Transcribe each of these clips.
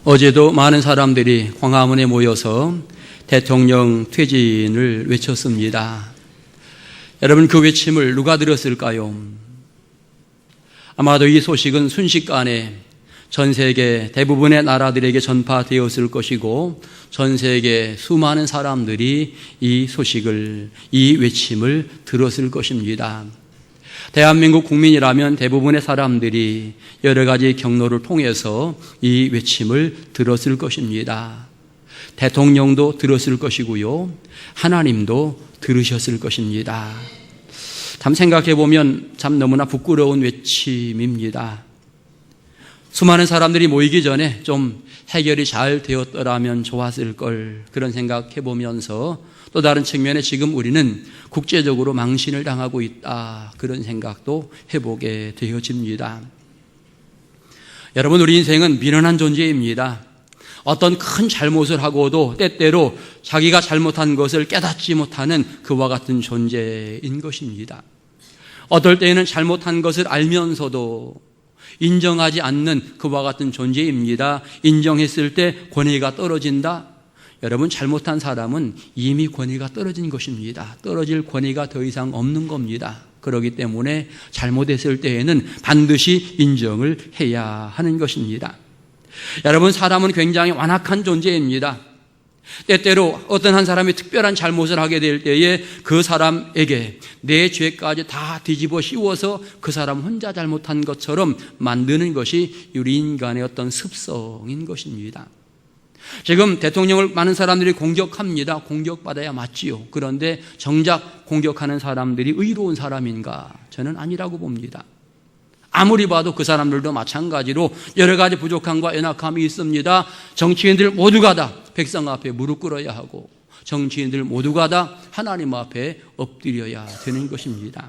어제도 많은 사람들이 광화문에 모여서 대통령 퇴진을 외쳤습니다. 여러분, 그 외침을 누가 들었을까요? 아마도 이 소식은 순식간에 전 세계 대부분의 나라들에게 전파되었을 것이고 전 세계 수많은 사람들이 이 소식을, 이 외침을 들었을 것입니다. 대한민국 국민이라면 대부분의 사람들이 여러 가지 경로를 통해서 이 외침을 들었을 것입니다. 대통령도 들었을 것이고요, 하나님도 들으셨을 것입니다. 참 생각해 보면 참 너무나 부끄러운 외침입니다. 수많은 사람들이 모이기 전에 좀 해결이 잘 되었더라면 좋았을 걸, 그런 생각해 보면서 또 다른 측면에 지금 우리는 국제적으로 망신을 당하고 있다, 그런 생각도 해보게 되어집니다. 여러분, 우리 인생은 미련한 존재입니다. 어떤 큰 잘못을 하고도 때때로 자기가 잘못한 것을 깨닫지 못하는 그와 같은 존재인 것입니다. 어떨 때에는 잘못한 것을 알면서도 인정하지 않는 그와 같은 존재입니다. 인정했을 때 권위가 떨어진다. 여러분, 잘못한 사람은 이미 권위가 떨어진 것입니다. 떨어질 권위가 더 이상 없는 겁니다. 그렇기 때문에 잘못했을 때에는 반드시 인정을 해야 하는 것입니다. 여러분, 사람은 굉장히 완악한 존재입니다. 때때로 어떤 한 사람이 특별한 잘못을 하게 될 때에 그 사람에게 내 죄까지 다 뒤집어 씌워서 그 사람 혼자 잘못한 것처럼 만드는 것이 우리 인간의 어떤 습성인 것입니다. 지금 대통령을 많은 사람들이 공격합니다. 공격받아야 맞지요. 그런데 정작 공격하는 사람들이 의로운 사람인가? 저는 아니라고 봅니다. 아무리 봐도 그 사람들도 마찬가지로 여러 가지 부족함과 연약함이 있습니다. 정치인들 모두가 다 백성 앞에 무릎 꿇어야 하고 정치인들 모두가 다 하나님 앞에 엎드려야 되는 것입니다.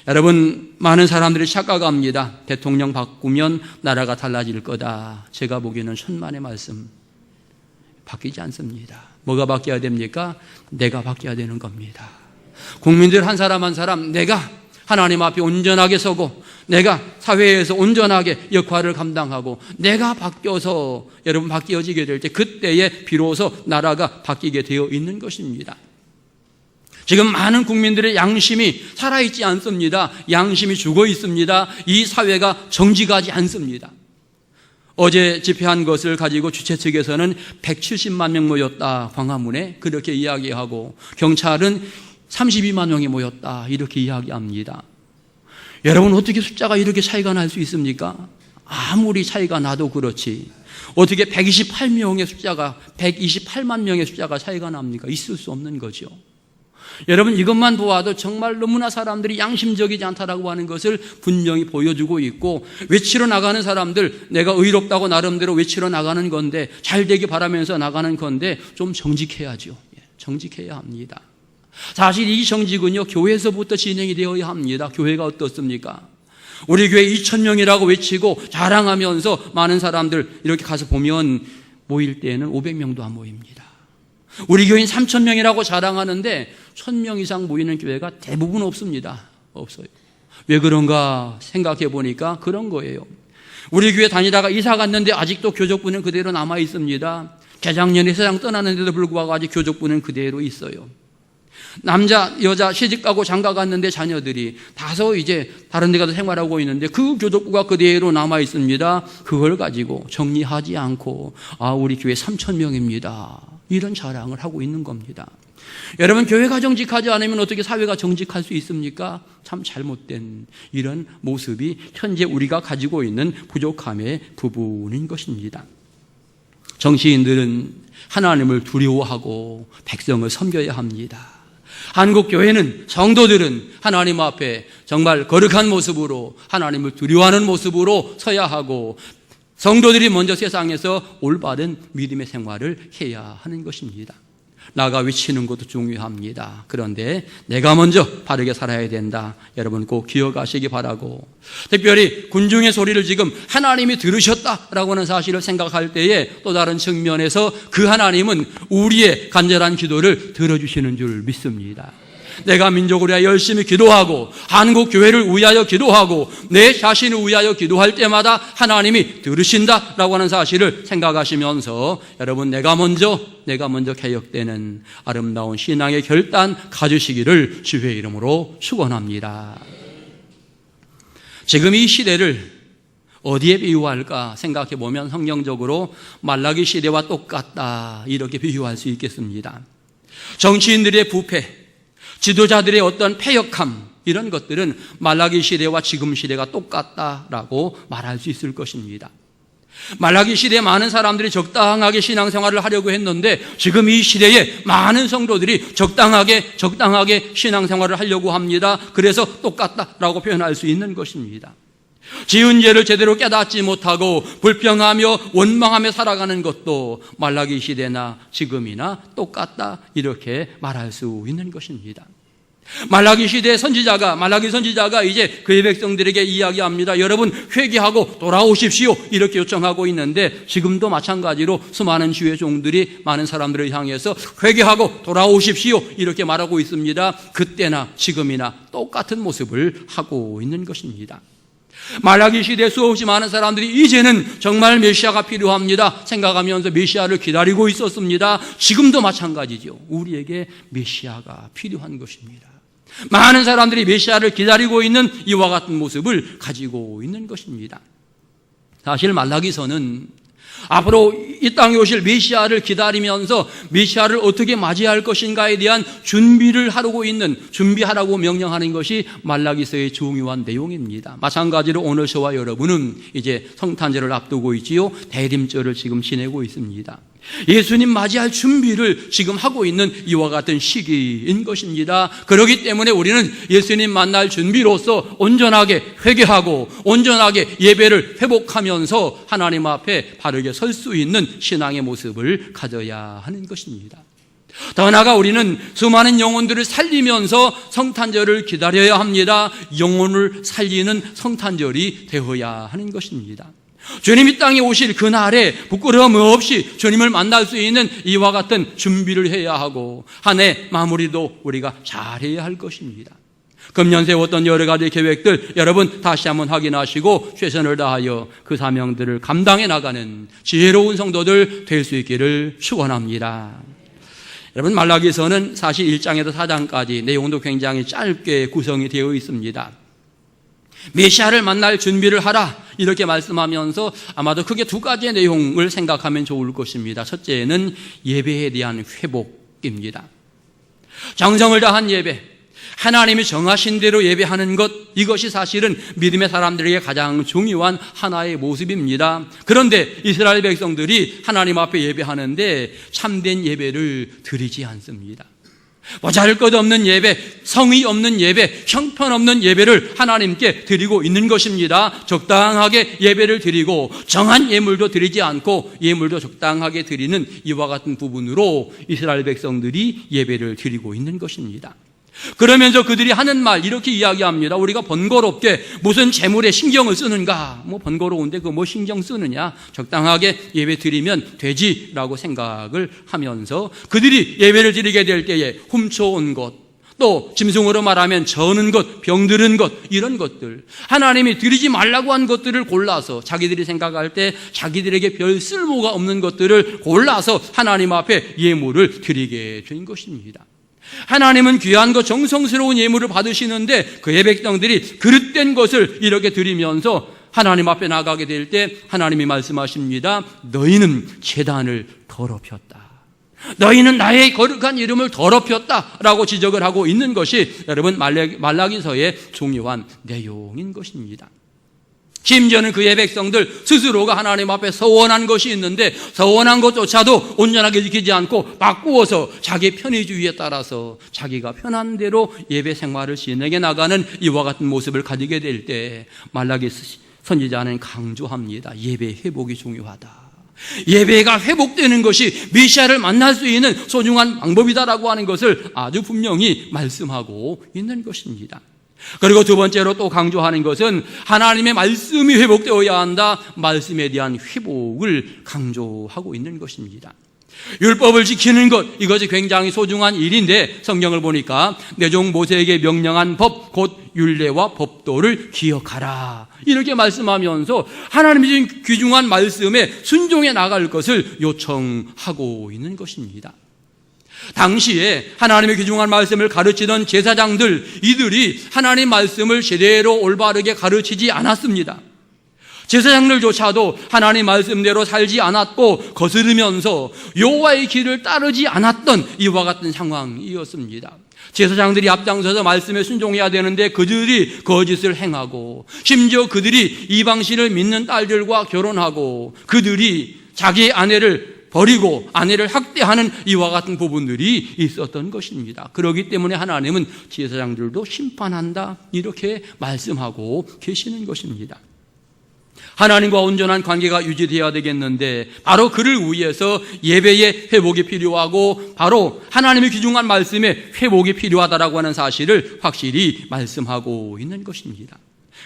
여러분, 많은 사람들이 착각합니다. 대통령 바꾸면 나라가 달라질 거다. 제가 보기에는 천만의 말씀, 바뀌지 않습니다. 뭐가 바뀌어야 됩니까? 내가 바뀌어야 되는 겁니다. 국민들 한 사람 한 사람 내가 하나님 앞에 온전하게 서고 내가 사회에서 온전하게 역할을 감당하고 내가 바뀌어서 여러분 바뀌어지게 될 때 그때에 비로소 나라가 바뀌게 되어 있는 것입니다. 지금 많은 국민들의 양심이 살아있지 않습니다. 양심이 죽어 있습니다. 이 사회가 정직하지 않습니다. 어제 집회한 것을 가지고 주최 측에서는 170만 명 모였다, 광화문에 그렇게 이야기하고 경찰은 32만 명이 모였다, 이렇게 이야기합니다. 여러분, 어떻게 숫자가 이렇게 차이가 날 수 있습니까? 아무리 차이가 나도 그렇지 어떻게 128명의 숫자가 128만 명의 숫자가 차이가 납니까? 있을 수 없는 거죠. 여러분, 이것만 보아도 정말 너무나 사람들이 양심적이지 않다라고 하는 것을 분명히 보여주고 있고, 외치러 나가는 사람들, 내가 의롭다고 나름대로 외치러 나가는 건데, 잘 되기 바라면서 나가는 건데 좀 정직해야죠. 정직해야 합니다. 사실 이 정직은요, 교회에서부터 진행이 되어야 합니다. 교회가 어떻습니까? 우리 교회 2,000명이라고 외치고 자랑하면서 많은 사람들 이렇게 가서 보면 모일 때에는 500명도 안 모입니다. 우리 교인 3,000명이라고 자랑하는데 1,000명 이상 모이는 교회가 대부분 없습니다. 없어요. 왜 그런가 생각해 보니까 그런 거예요. 우리 교회 다니다가 이사 갔는데 아직도 교적부는 그대로 남아 있습니다. 재작년에 세상 떠나는데도 불구하고 아직 교적부는 그대로 있어요. 남자, 여자 시집가고 장가 갔는데 자녀들이 다소 이제 다른 데 가서 생활하고 있는데 그 교적부가 그대로 남아 있습니다. 그걸 가지고 정리하지 않고 우리 교회 3,000명입니다. 이런 자랑을 하고 있는 겁니다. 여러분, 교회가 정직하지 않으면 어떻게 사회가 정직할 수 있습니까? 참 잘못된 이런 모습이 현재 우리가 가지고 있는 부족함의 부분인 것입니다. 정치인들은 하나님을 두려워하고 백성을 섬겨야 합니다. 한국 교회는, 성도들은 하나님 앞에 정말 거룩한 모습으로 하나님을 두려워하는 모습으로 서야 하고 성도들이 먼저 세상에서 올바른 믿음의 생활을 해야 하는 것입니다. 나가 외치는 것도 중요합니다. 그런데 내가 먼저 바르게 살아야 된다. 여러분 꼭 기억하시기 바라고, 특별히 군중의 소리를 지금 하나님이 들으셨다라고 하는 사실을 생각할 때에 또 다른 측면에서 그 하나님은 우리의 간절한 기도를 들어주시는 줄 믿습니다. 내가 민족을 위하여 열심히 기도하고 한국 교회를 위하여 기도하고 내 자신을 위하여 기도할 때마다 하나님이 들으신다라고 하는 사실을 생각하시면서 여러분 내가 먼저 개혁되는 아름다운 신앙의 결단 가지시기를 주의 이름으로 축원합니다. 지금 이 시대를 어디에 비유할까 생각해 보면 성경적으로 말라기 시대와 똑같다 이렇게 비유할 수 있겠습니다. 정치인들의 부패, 지도자들의 어떤 패역함 이런 것들은 말라기 시대와 지금 시대가 똑같다라고 말할 수 있을 것입니다. 말라기 시대에 많은 사람들이 적당하게 신앙생활을 하려고 했는데 지금 이 시대에 많은 성도들이 적당하게 신앙생활을 하려고 합니다. 그래서 똑같다라고 표현할 수 있는 것입니다. 지은 죄를 제대로 깨닫지 못하고 불평하며 원망하며 살아가는 것도 말라기 시대나 지금이나 똑같다 이렇게 말할 수 있는 것입니다. 말라기 시대의 말라기 선지자가 이제 그의 백성들에게 이야기합니다. 여러분 회개하고 돌아오십시오 이렇게 요청하고 있는데 지금도 마찬가지로 수많은 주의 종들이 많은 사람들을 향해서 회개하고 돌아오십시오 이렇게 말하고 있습니다. 그때나 지금이나 똑같은 모습을 하고 있는 것입니다. 말라기 시대 수없이 많은 사람들이 이제는 정말 메시아가 필요합니다 생각하면서 메시아를 기다리고 있었습니다. 지금도 마찬가지죠. 우리에게 메시아가 필요한 것입니다. 많은 사람들이 메시아를 기다리고 있는 이와 같은 모습을 가지고 있는 것입니다. 사실 말라기서는 앞으로 이 땅에 오실 메시아를 기다리면서 메시아를 어떻게 맞이할 것인가에 대한 준비하라고 명령하는 것이 말라기서의 중요한 내용입니다. 마찬가지로 오늘 저와 여러분은 이제 성탄절을 앞두고 있지요. 대림절을 지금 지내고 있습니다. 예수님 맞이할 준비를 지금 하고 있는 이와 같은 시기인 것입니다. 그렇기 때문에 우리는 예수님 만날 준비로서 온전하게 회개하고 온전하게 예배를 회복하면서 하나님 앞에 바르게 설 수 있는 신앙의 모습을 가져야 하는 것입니다. 더 나아가 우리는 수많은 영혼들을 살리면서 성탄절을 기다려야 합니다. 영혼을 살리는 성탄절이 되어야 하는 것입니다. 주님 이 땅에 오실 그날에 부끄러움 없이 주님을 만날 수 있는 이와 같은 준비를 해야 하고 한 해 마무리도 우리가 잘해야 할 것입니다. 금년 세웠던 여러 가지 계획들 여러분 다시 한번 확인하시고 최선을 다하여 그 사명들을 감당해 나가는 지혜로운 성도들 될 수 있기를 축원합니다. 여러분 말라기서는 사실 1장에서 4장까지 내용도 굉장히 짧게 구성이 되어 있습니다. 메시아를 만날 준비를 하라 이렇게 말씀하면서 아마도 크게 두 가지의 내용을 생각하면 좋을 것입니다. 첫째는 예배에 대한 회복입니다. 정성을 다한 예배, 하나님이 정하신 대로 예배하는 것, 이것이 사실은 믿음의 사람들에게 가장 중요한 하나의 모습입니다. 그런데 이스라엘 백성들이 하나님 앞에 예배하는데 참된 예배를 드리지 않습니다. 보잘것없는 예배, 성의 없는 예배, 형편없는 예배를 하나님께 드리고 있는 것입니다. 적당하게 예배를 드리고 정한 예물도 드리지 않고 예물도 적당하게 드리는 이와 같은 부분으로 이스라엘 백성들이 예배를 드리고 있는 것입니다. 그러면서 그들이 하는 말 이렇게 이야기합니다. 우리가 번거롭게 무슨 재물에 신경을 쓰는가? 번거로운데 뭐 신경 쓰느냐? 적당하게 예배 드리면 되지라고 생각을 하면서 그들이 예배를 드리게 될 때에 훔쳐온 것, 또 짐승으로 말하면 저는 것, 병들은 것 이런 것들 하나님이 드리지 말라고 한 것들을 골라서 자기들이 생각할 때 자기들에게 별 쓸모가 없는 것들을 골라서 하나님 앞에 예물을 드리게 된 것입니다. 하나님은 귀한 것 정성스러운 예물을 받으시는데 그의 백성들이 그릇된 것을 이렇게 드리면서 하나님 앞에 나가게 될 때 하나님이 말씀하십니다. 너희는 제단을 더럽혔다. 너희는 나의 거룩한 이름을 더럽혔다라고 지적을 하고 있는 것이 여러분 말라기서의 중요한 내용인 것입니다. 심지어는 그의 백성들 스스로가 하나님 앞에 서원한 것이 있는데 서원한 것조차도 온전하게 지키지 않고 바꾸어서 자기 편의주의에 따라서 자기가 편한 대로 예배 생활을 진행해 나가는 이와 같은 모습을 가지게 될 때 말라기 선지자는 강조합니다. 예배 회복이 중요하다. 예배가 회복되는 것이 메시아를 만날 수 있는 소중한 방법이다라고 하는 것을 아주 분명히 말씀하고 있는 것입니다. 그리고 두 번째로 또 강조하는 것은 하나님의 말씀이 회복되어야 한다. 말씀에 대한 회복을 강조하고 있는 것입니다. 율법을 지키는 것, 이것이 굉장히 소중한 일인데 성경을 보니까 내 종 모세에게 명령한 법, 곧 율례와 법도를 기억하라, 이렇게 말씀하면서 하나님이 주신 귀중한 말씀에 순종해 나갈 것을 요청하고 있는 것입니다. 당시에 하나님의 귀중한 말씀을 가르치던 제사장들, 이들이 하나님 말씀을 제대로 올바르게 가르치지 않았습니다. 제사장들조차도 하나님 말씀대로 살지 않았고 거스르면서 여호와의 길을 따르지 않았던 이와 같은 상황이었습니다. 제사장들이 앞장서서 말씀에 순종해야 되는데 그들이 거짓을 행하고, 심지어 그들이 이방신을 믿는 딸들과 결혼하고, 그들이 자기의 아내를 버리고 아내를 학대하는 이와 같은 부분들이 있었던 것입니다. 그렇기 때문에 하나님은 제사장들도 심판한다, 이렇게 말씀하고 계시는 것입니다. 하나님과 온전한 관계가 유지되어야 되겠는데 바로 그를 위해서 예배의 회복이 필요하고 바로 하나님의 귀중한 말씀에 회복이 필요하다라고 하는 사실을 확실히 말씀하고 있는 것입니다.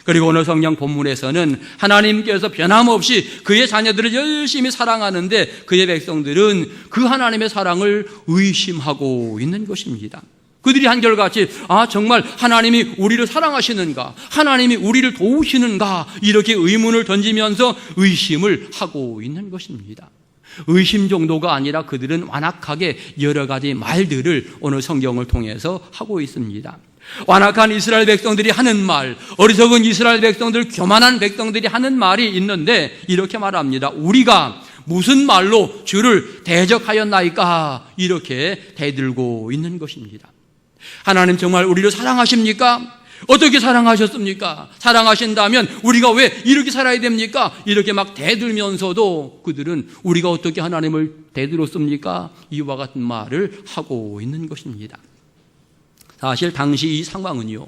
그리고 오늘 성경 본문에서는 하나님께서 변함없이 그의 자녀들을 열심히 사랑하는데 그의 백성들은 그 하나님의 사랑을 의심하고 있는 것입니다. 그들이 한결같이 정말 하나님이 우리를 사랑하시는가, 하나님이 우리를 도우시는가, 이렇게 의문을 던지면서 의심을 하고 있는 것입니다. 의심 정도가 아니라 그들은 완악하게 여러 가지 말들을 오늘 성경을 통해서 하고 있습니다. 완악한 이스라엘 백성들이 하는 말, 어리석은 이스라엘 백성들, 교만한 백성들이 하는 말이 있는데 이렇게 말합니다. 우리가 무슨 말로 주를 대적하였나이까, 이렇게 대들고 있는 것입니다. 하나님 정말 우리를 사랑하십니까? 어떻게 사랑하셨습니까? 사랑하신다면 우리가 왜 이렇게 살아야 됩니까? 이렇게 막 대들면서도 그들은 우리가 어떻게 하나님을 대들었습니까? 이와 같은 말을 하고 있는 것입니다. 사실 당시 이 상황은요,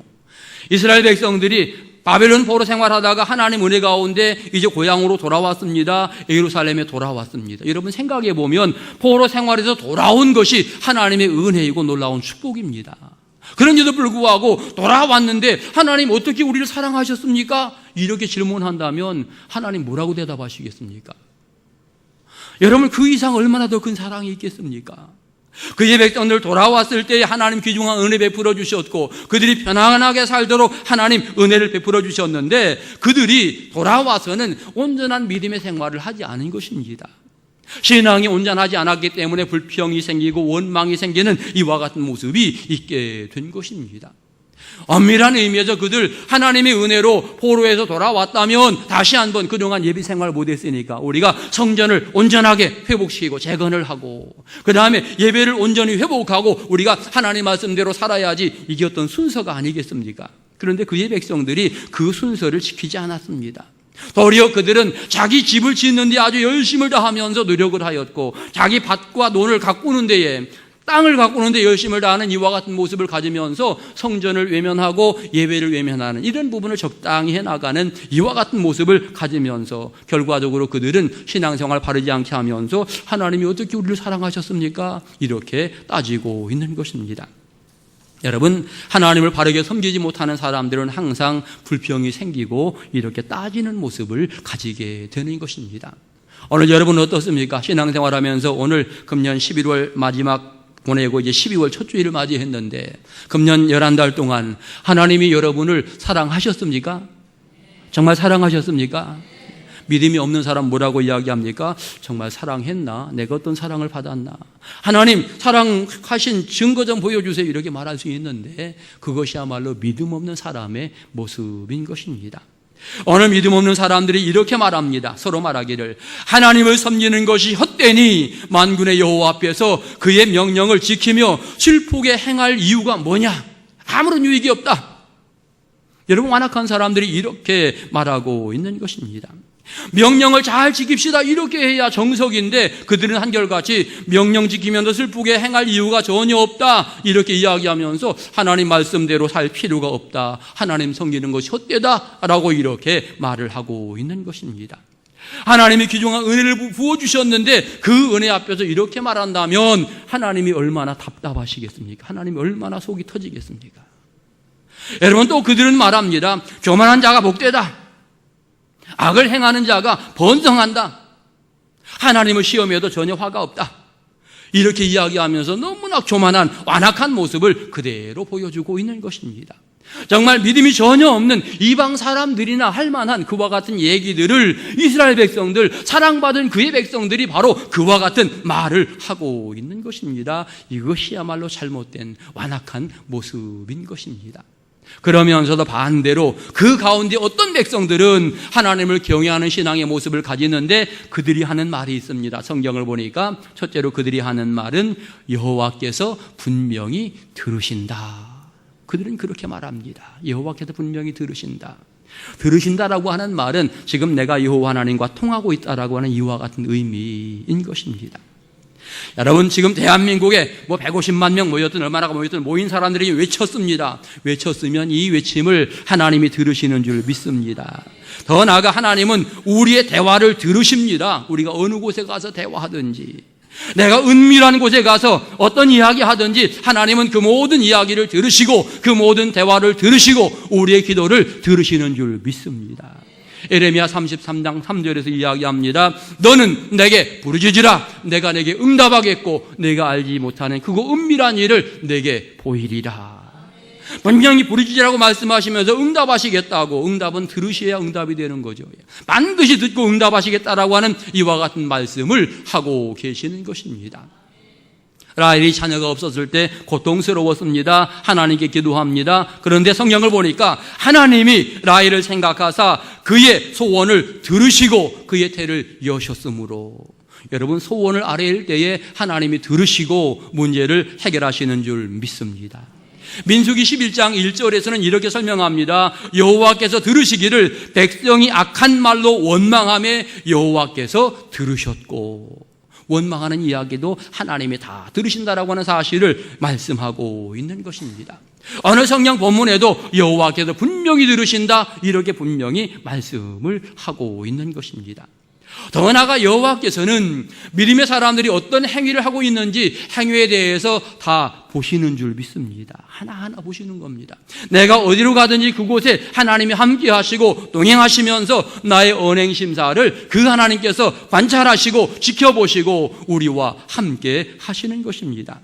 이스라엘 백성들이 바벨론 포로 생활하다가 하나님 은혜 가운데 이제 고향으로 돌아왔습니다. 예루살렘에 돌아왔습니다. 여러분 생각해 보면 포로 생활에서 돌아온 것이 하나님의 은혜이고 놀라운 축복입니다. 그런데도 불구하고 돌아왔는데 하나님 어떻게 우리를 사랑하셨습니까? 이렇게 질문한다면 하나님 뭐라고 대답하시겠습니까? 여러분 그 이상 얼마나 더 큰 사랑이 있겠습니까? 그의 백성들 돌아왔을 때 하나님 귀중한 은혜 베풀어 주셨고 그들이 편안하게 살도록 하나님 은혜를 베풀어 주셨는데 그들이 돌아와서는 온전한 믿음의 생활을 하지 않은 것입니다. 신앙이 온전하지 않았기 때문에 불평이 생기고 원망이 생기는 이와 같은 모습이 있게 된 것입니다. 엄밀한 의미에서 그들 하나님의 은혜로 포로에서 돌아왔다면 다시 한번 그동안 예비 생활을 못했으니까 우리가 성전을 온전하게 회복시키고 재건을 하고 그 다음에 예배를 온전히 회복하고 우리가 하나님 말씀대로 살아야지, 이게 어떤 순서가 아니겠습니까? 그런데 그의 백성들이 그 순서를 지키지 않았습니다. 도리어 그들은 자기 집을 짓는 데 아주 열심을 다하면서 노력을 하였고 자기 밭과 논을 가꾸는 데에, 땅을 가꾸는 데 열심을 다하는 이와 같은 모습을 가지면서 성전을 외면하고 예배를 외면하는 이런 부분을 적당히 해나가는 이와 같은 모습을 가지면서 결과적으로 그들은 신앙생활 바르지 않게 하면서 하나님이 어떻게 우리를 사랑하셨습니까? 이렇게 따지고 있는 것입니다. 여러분, 하나님을 바르게 섬기지 못하는 사람들은 항상 불평이 생기고 이렇게 따지는 모습을 가지게 되는 것입니다. 오늘 여러분은 어떻습니까? 신앙생활하면서 오늘 금년 11월 마지막 보내고 이제 12월 첫 주일을 맞이했는데 금년 11달 동안 하나님이 여러분을 사랑하셨습니까? 정말 사랑하셨습니까? 믿음이 없는 사람 뭐라고 이야기합니까? 정말 사랑했나? 내가 어떤 사랑을 받았나? 하나님 사랑하신 증거 좀 보여주세요, 이렇게 말할 수 있는데 그것이야말로 믿음 없는 사람의 모습인 것입니다. 오늘 믿음 없는 사람들이 이렇게 말합니다. 서로 말하기를 하나님을 섬기는 것이 헛되니 만군의 여호와 앞에서 그의 명령을 지키며 슬프게 행할 이유가 뭐냐? 아무런 유익이 없다. 여러분, 완악한 사람들이 이렇게 말하고 있는 것입니다. 명령을 잘 지킵시다, 이렇게 해야 정석인데 그들은 한결같이 명령 지키면서 슬프게 행할 이유가 전혀 없다, 이렇게 이야기하면서 하나님 말씀대로 살 필요가 없다, 하나님 섬기는 것이 헛되다라고 이렇게 말을 하고 있는 것입니다. 하나님이 귀중한 은혜를 부어주셨는데 그 은혜 앞에서 이렇게 말한다면 하나님이 얼마나 답답하시겠습니까? 하나님이 얼마나 속이 터지겠습니까? 여러분, 또 그들은 말합니다. 교만한 자가 복되다, 악을 행하는 자가 번성한다, 하나님을 시험해도 전혀 화가 없다, 이렇게 이야기하면서 너무나 교만한 완악한 모습을 그대로 보여주고 있는 것입니다. 정말 믿음이 전혀 없는 이방 사람들이나 할 만한 그와 같은 얘기들을 이스라엘 백성들, 사랑받은 그의 백성들이 바로 그와 같은 말을 하고 있는 것입니다. 이것이야말로 잘못된 완악한 모습인 것입니다. 그러면서도 반대로 그 가운데 어떤 백성들은 하나님을 경외하는 신앙의 모습을 가지는데 그들이 하는 말이 있습니다. 성경을 보니까 첫째로 그들이 하는 말은 여호와께서 분명히 들으신다. 그들은 그렇게 말합니다. 여호와께서 분명히 들으신다. 들으신다라고 하는 말은 지금 내가 여호와 하나님과 통하고 있다라고 하는 이와 같은 의미인 것입니다. 여러분, 지금 대한민국에 150만 명 모였든 얼마나 모였든 모인 사람들이 외쳤습니다. 외쳤으면 이 외침을 하나님이 들으시는 줄 믿습니다. 더 나아가 하나님은 우리의 대화를 들으십니다. 우리가 어느 곳에 가서 대화하든지, 내가 은밀한 곳에 가서 어떤 이야기 하든지 하나님은 그 모든 이야기를 들으시고 그 모든 대화를 들으시고 우리의 기도를 들으시는 줄 믿습니다. 에레미야 33장 3절에서 이야기합니다. 너는 내게 부르짖으라. 내가 내게 응답하겠고 내가 알지 못하는 그거 은밀한 일을 내게 보이리라. 분명히 부르짖으라고 말씀하시면서 응답하시겠다고, 응답은 들으셔야 응답이 되는 거죠. 반드시 듣고 응답하시겠다라고 하는 이와 같은 말씀을 하고 계시는 것입니다. 라헬이 자녀가 없었을 때 고통스러웠습니다. 하나님께 기도합니다. 그런데 성경을 보니까 하나님이 라헬을 생각하사 그의 소원을 들으시고 그의 태를 여셨으므로, 여러분, 소원을 아뢰일 때에 하나님이 들으시고 문제를 해결하시는 줄 믿습니다. 민수기 11장 1절에서는 이렇게 설명합니다. 여호와께서 들으시기를 백성이 악한 말로 원망하며 여호와께서 들으셨고, 원망하는 이야기도 하나님이 다 들으신다라고 하는 사실을 말씀하고 있는 것입니다. 어느 성경 본문에도 여호와께서 분명히 들으신다, 이렇게 분명히 말씀을 하고 있는 것입니다. 더 나아가 여호와께서는 믿음의 사람들이 어떤 행위를 하고 있는지 행위에 대해서 다 보시는 줄 믿습니다. 하나하나 보시는 겁니다. 내가 어디로 가든지 그곳에 하나님이 함께 하시고 동행하시면서 나의 언행 심사를 그 하나님께서 관찰하시고 지켜보시고 우리와 함께 하시는 것입니다.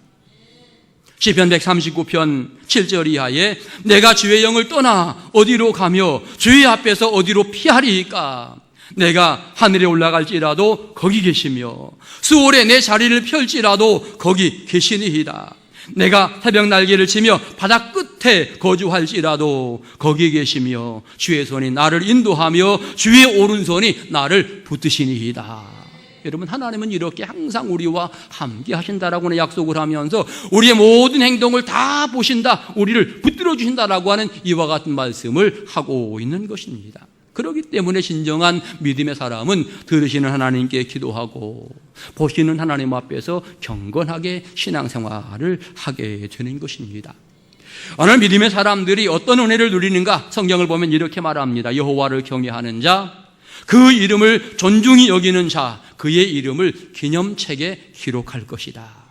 시편 139편 7절 이하에 내가 주의 영을 떠나 어디로 가며 주의 앞에서 어디로 피하리이까? 내가 하늘에 올라갈지라도 거기 계시며 수월에 내 자리를 펼지라도 거기 계시니이다. 내가 새벽 날개를 치며 바다 끝에 거주할지라도 거기 계시며 주의 손이 나를 인도하며 주의 오른손이 나를 붙드시니이다. 여러분, 하나님은 이렇게 항상 우리와 함께 하신다라고 하는 약속을 하면서 우리의 모든 행동을 다 보신다, 우리를 붙들어 주신다라고 하는 이와 같은 말씀을 하고 있는 것입니다. 그렇기 때문에 진정한 믿음의 사람은 들으시는 하나님께 기도하고 보시는 하나님 앞에서 경건하게 신앙생활을 하게 되는 것입니다. 오늘 믿음의 사람들이 어떤 은혜를 누리는가? 성경을 보면 이렇게 말합니다. 여호와를 경외하는 자, 그 이름을 존중히 여기는 자, 그의 이름을 기념책에 기록할 것이다.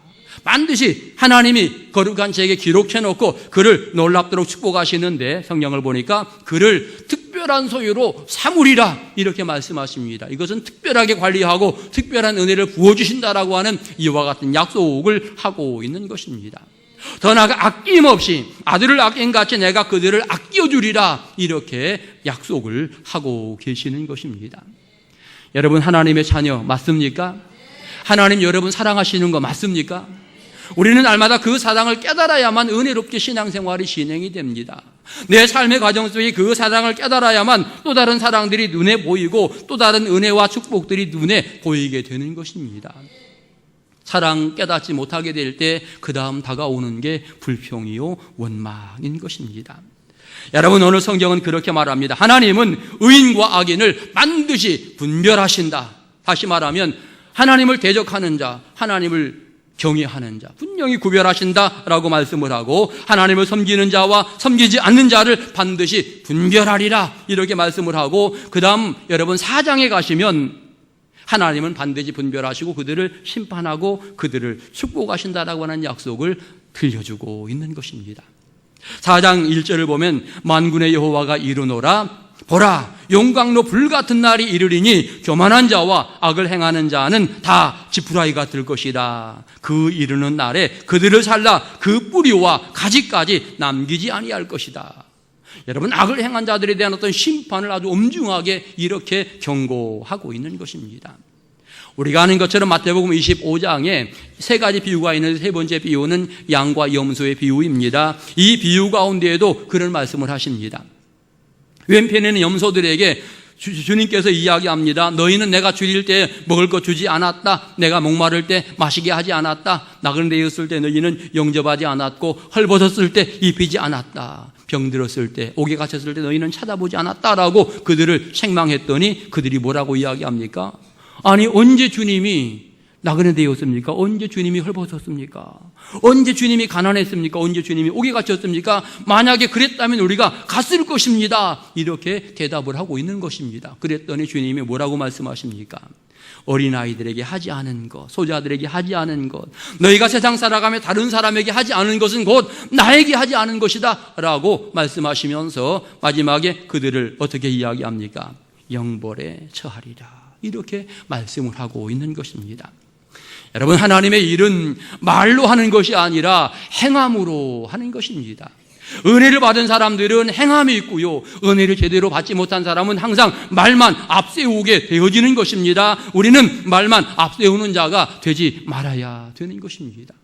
반드시 하나님이 거룩한 책에 기록해놓고 그를 놀랍도록 축복하시는데 성경을 보니까 그를 특별한 소유로 삼으리라, 이렇게 말씀하십니다. 이것은 특별하게 관리하고 특별한 은혜를 부어주신다라고 하는 이와 같은 약속을 하고 있는 것입니다. 더 나아가 아낌없이 아들을 아낀같이 내가 그들을 아껴주리라, 이렇게 약속을 하고 계시는 것입니다. 여러분, 하나님의 자녀 맞습니까? 하나님 여러분 사랑하시는 거 맞습니까? 우리는 날마다 그 사랑을 깨달아야만 은혜롭게 신앙생활이 진행이 됩니다. 내 삶의 과정 속에 그 사랑을 깨달아야만 또 다른 사랑들이 눈에 보이고 또 다른 은혜와 축복들이 눈에 보이게 되는 것입니다. 사랑 깨닫지 못하게 될 때 그 다음 다가오는 게 불평이요 원망인 것입니다. 여러분, 오늘 성경은 그렇게 말합니다. 하나님은 의인과 악인을 반드시 분별하신다. 다시 말하면 하나님을 대적하는 자, 하나님을 경외하는 자 분명히 구별하신다라고 말씀을 하고 하나님을 섬기는 자와 섬기지 않는 자를 반드시 분별하리라, 이렇게 말씀을 하고 그 다음 여러분 4장에 가시면 하나님은 반드시 분별하시고 그들을 심판하고 그들을 축복하신다라고 하는 약속을 들려주고 있는 것입니다. 4장 1절을 보면 만군의 여호와가 이르노라 보라, 용광로 불같은 날이 이르리니 교만한 자와 악을 행하는 자는 다 지푸라기가 될 것이다. 그 이르는 날에 그들을 살라 그 뿌리와 가지까지 남기지 아니할 것이다. 여러분, 악을 행한 자들에 대한 어떤 심판을 아주 엄중하게 이렇게 경고하고 있는 것입니다. 우리가 아는 것처럼 마태복음 25장에 세 가지 비유가 있는데 세 번째 비유는 양과 염소의 비유입니다. 이 비유 가운데에도 그런 말씀을 하십니다. 왼편에는 염소들에게 주님께서 이야기합니다. 너희는 내가 줄일 때 먹을 것 주지 않았다. 내가 목마를 때 마시게 하지 않았다. 나그네되었을 때 너희는 영접하지 않았고 헐벗었을 때 입히지 않았다. 병들었을 때, 옥에 갇혔을 때 너희는 찾아보지 않았다라고 그들을 책망했더니 그들이 뭐라고 이야기합니까? 아니, 언제 주님이 나그네되었습니까? 언제 주님이 헐벗었습니까? 언제 주님이 가난했습니까? 언제 주님이 옥에 갇혔습니까? 만약에 그랬다면 우리가 갔을 것입니다. 이렇게 대답을 하고 있는 것입니다. 그랬더니 주님이 뭐라고 말씀하십니까? 어린아이들에게 하지 않은 것, 소자들에게 하지 않은 것, 너희가 세상 살아가며 다른 사람에게 하지 않은 것은 곧 나에게 하지 않은 것이다 라고 말씀하시면서 마지막에 그들을 어떻게 이야기합니까? 영벌에 처하리라, 이렇게 말씀을 하고 있는 것입니다. 여러분, 하나님의 일은 말로 하는 것이 아니라 행함으로 하는 것입니다. 은혜를 받은 사람들은 행함이 있고요, 은혜를 제대로 받지 못한 사람은 항상 말만 앞세우게 되어지는 것입니다. 우리는 말만 앞세우는 자가 되지 말아야 되는 것입니다.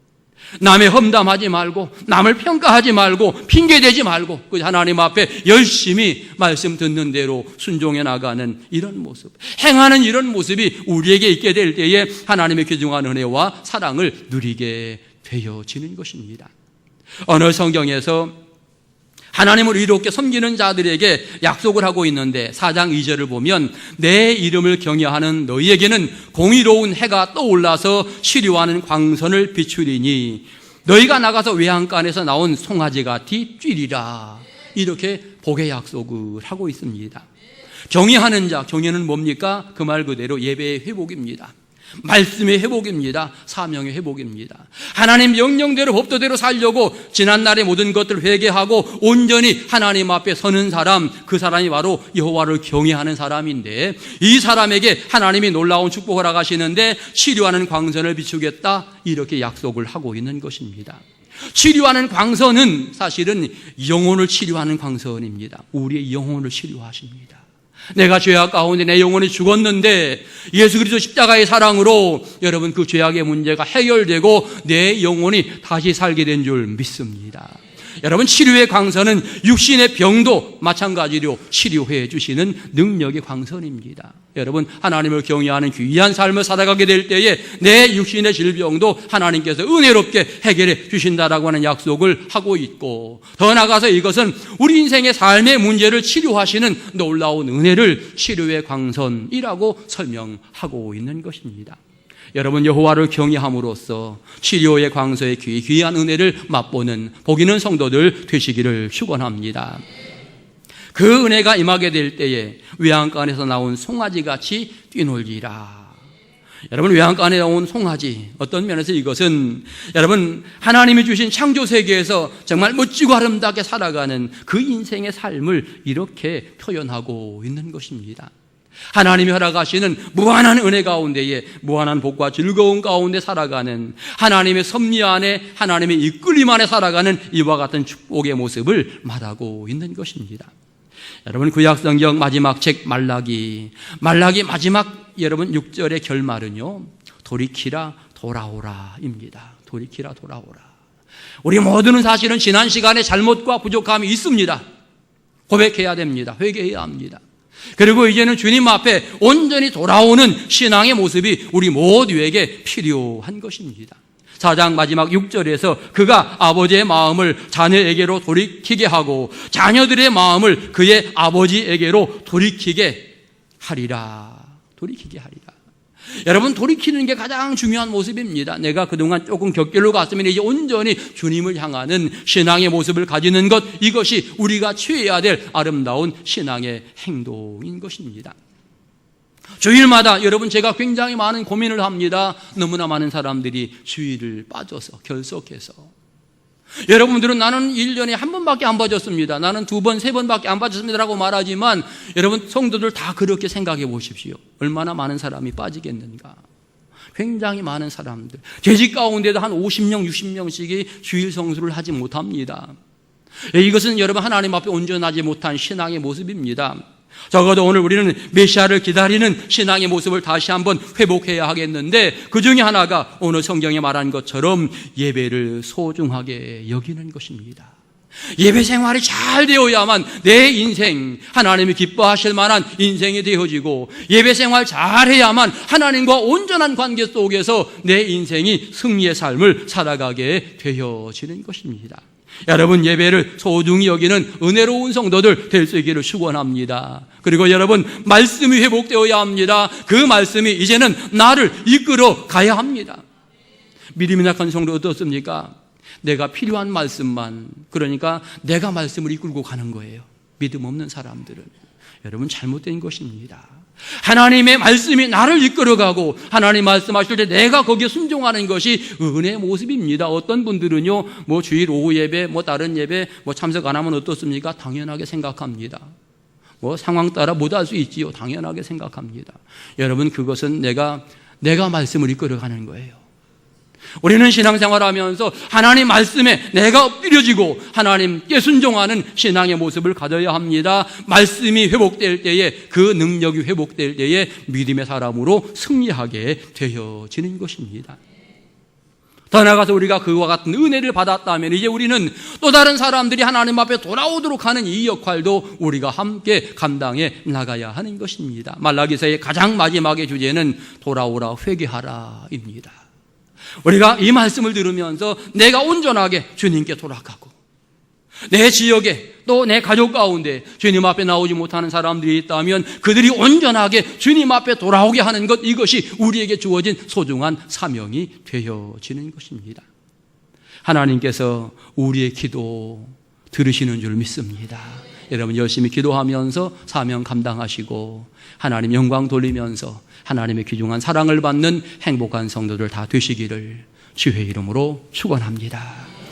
남의 험담하지 말고, 남을 평가하지 말고, 핑계대지 말고, 그 하나님 앞에 열심히 말씀 듣는 대로 순종해 나가는 이런 모습, 행하는 이런 모습이 우리에게 있게 될 때에 하나님의 귀중한 은혜와 사랑을 누리게 되어지는 것입니다. 어느 성경에서 하나님을 의롭게 섬기는 자들에게 약속을 하고 있는데 4장 2절을 보면 내 이름을 경외하는 너희에게는 공의로운 해가 떠올라서 시류하는 광선을 비추리니 너희가 나가서 외양간에서 나온 송아지같이 뛰리라, 이렇게 복의 약속을 하고 있습니다. 경외하는 자, 경외는 뭡니까? 그 말 그대로 예배의 회복입니다. 말씀의 회복입니다. 사명의 회복입니다. 하나님 명령대로 법도대로 살려고 지난날의 모든 것들을 회개하고 온전히 하나님 앞에 서는 사람, 그 사람이 바로 여호와를 경외하는 사람인데, 이 사람에게 하나님이 놀라운 축복을 허락하시는데 치료하는 광선을 비추겠다, 이렇게 약속을 하고 있는 것입니다. 치료하는 광선은 사실은 영혼을 치료하는 광선입니다. 우리의 영혼을 치료하십니다. 내가 죄악 가운데 내 영혼이 죽었는데 예수 그리스도 십자가의 사랑으로 여러분 그 죄악의 문제가 해결되고 내 영혼이 다시 살게 된 줄 믿습니다. 여러분, 치료의 광선은 육신의 병도 마찬가지로 치료해 주시는 능력의 광선입니다. 여러분, 하나님을 경외하는 귀한 삶을 살아가게 될 때에 내 육신의 질병도 하나님께서 은혜롭게 해결해 주신다라고 하는 약속을 하고 있고, 더 나아가서 이것은 우리 인생의 삶의 문제를 치료하시는 놀라운 은혜를 치료의 광선이라고 설명하고 있는 것입니다. 여러분, 여호와를 경외함으로써 치료의 광서의 귀한 은혜를 맛보는 복 있는 성도들 되시기를 축원합니다. 그 은혜가 임하게 될 때에 외양간에서 나온 송아지같이 뛰놀리라. 여러분, 외양간에 나온 송아지, 어떤 면에서 이것은 여러분 하나님이 주신 창조 세계에서 정말 멋지고 아름답게 살아가는 그 인생의 삶을 이렇게 표현하고 있는 것입니다. 하나님이 허락하시는 무한한 은혜 가운데에 무한한 복과 즐거움 가운데 살아가는, 하나님의 섭리 안에 하나님의 이끌림 안에 살아가는 이와 같은 축복의 모습을 말하고 있는 것입니다. 여러분, 구약성경 마지막 책 말라기 마지막 여러분 6절의 결말은요, 돌이키라 돌아오라입니다. 돌이키라 돌아오라. 우리 모두는 사실은 지난 시간에 잘못과 부족함이 있습니다. 고백해야 됩니다. 회개해야 합니다. 그리고 이제는 주님 앞에 온전히 돌아오는 신앙의 모습이 우리 모두에게 필요한 것입니다. 4장 마지막 6절에서 그가 아버지의 마음을 자녀에게로 돌이키게 하고 자녀들의 마음을 그의 아버지에게로 돌이키게 하리라. 돌이키게 하리라. 여러분, 돌이키는 게 가장 중요한 모습입니다. 내가 그동안 조금 곁길로 갔으면 이제 온전히 주님을 향하는 신앙의 모습을 가지는 것, 이것이 우리가 취해야 될 아름다운 신앙의 행동인 것입니다. 주일마다 여러분, 제가 굉장히 많은 고민을 합니다. 너무나 많은 사람들이 주일을 빠져서 결석해서 여러분들은 나는 1년에 한 번밖에 안 봐줬습니다. 나는 2번, 3번밖에 안 봐줬습니다라고 말하지만 여러분 성도들 다 그렇게 생각해 보십시오. 얼마나 많은 사람이 빠지겠는가. 굉장히 많은 사람들. 재직 가운데도 한 50명, 60명씩이 주일 성수를 하지 못합니다. 이것은 여러분 하나님 앞에 온전하지 못한 신앙의 모습입니다. 적어도 오늘 우리는 메시아를 기다리는 신앙의 모습을 다시 한번 회복해야 하겠는데 그 중에 하나가 오늘 성경에 말한 것처럼 예배를 소중하게 여기는 것입니다. 예배 생활이 잘 되어야만 내 인생, 하나님이 기뻐하실 만한 인생이 되어지고 예배 생활 잘해야만 하나님과 온전한 관계 속에서 내 인생이 승리의 삶을 살아가게 되어지는 것입니다. 여러분 예배를 소중히 여기는 은혜로운 성도들 될 수 있기를 축원합니다. 그리고 여러분 말씀이 회복되어야 합니다. 그 말씀이 이제는 나를 이끌어 가야 합니다. 믿음이 약한 성도 어떻습니까? 내가 필요한 말씀만, 그러니까 내가 말씀을 이끌고 가는 거예요. 믿음 없는 사람들은. 여러분 잘못된 것입니다. 하나님의 말씀이 나를 이끌어가고 하나님 말씀하실 때 내가 거기에 순종하는 것이 은혜의 모습입니다. 어떤 분들은요 주일 오후 예배 다른 예배 참석 안 하면 어떻습니까? 당연하게 생각합니다. 상황 따라 못할 수 있지요. 당연하게 생각합니다. 여러분 그것은 내가 말씀을 이끌어가는 거예요. 우리는 신앙생활하면서 하나님 말씀에 내가 엎드려지고 하나님께 순종하는 신앙의 모습을 가져야 합니다. 말씀이 회복될 때에, 그 능력이 회복될 때에 믿음의 사람으로 승리하게 되어지는 것입니다. 더 나아가서 우리가 그와 같은 은혜를 받았다면 이제 우리는 또 다른 사람들이 하나님 앞에 돌아오도록 하는 이 역할도 우리가 함께 감당해 나가야 하는 것입니다. 말라기서의 가장 마지막의 주제는 돌아오라 회개하라입니다. 우리가 이 말씀을 들으면서 내가 온전하게 주님께 돌아가고 내 지역에 또 내 가족 가운데 주님 앞에 나오지 못하는 사람들이 있다면 그들이 온전하게 주님 앞에 돌아오게 하는 것, 이것이 우리에게 주어진 소중한 사명이 되어지는 것입니다. 하나님께서 우리의 기도 들으시는 줄 믿습니다. 여러분 열심히 기도하면서 사명 감당하시고 하나님 영광 돌리면서 하나님의 귀중한 사랑을 받는 행복한 성도들 다 되시기를 주의 이름으로 축원합니다.